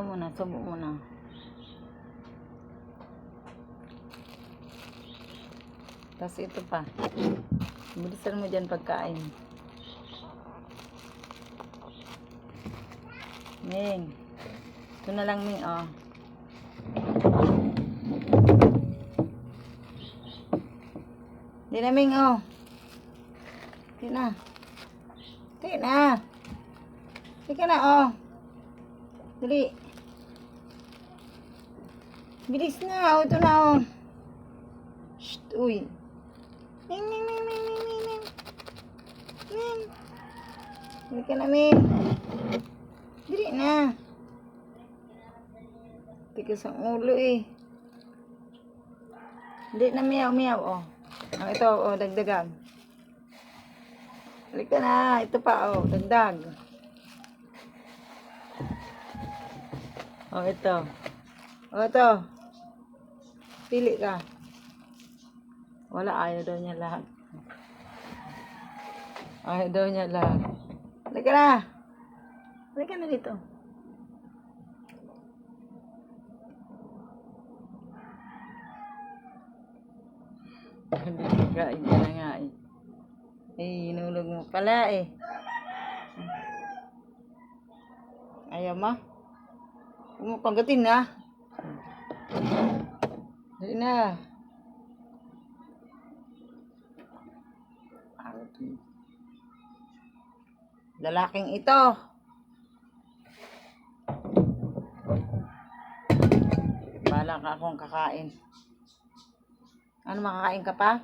Ito muna, subo muna. Tapos ito pa. Bilisan mo dyan pagkain. Ming. Ito na lang, Ming, oh. Di na, Ming, oh. Di na. Di na. Di ka na, oh. Dali. Bilis na, oh. Ito na, oh. Shht, uy. Ming, Ming, Ming, Ming, Ming, Ming, Ming. Ming. Dali ka na, Ming. Dali na. Tigas ang ulo, eh. Dali na, miyaw, miyaw, oh. Oh, ito, oh, dagdagan. Dali ka na. Ito pa, oh, dagdag. Oh, ito. Oh, ito. Pili ka. Wala, ayaw daw niya lahat. Ayaw daw niya lahat. Halika na. Halika na dito. Hindi kain ka na nga eh. Eh, inulog mo pala eh. Ayaw mo? Huwag mo panggatin na. Dali na. Lalaking ito. Bala ka akong kakain. Ano, makakain ka pa?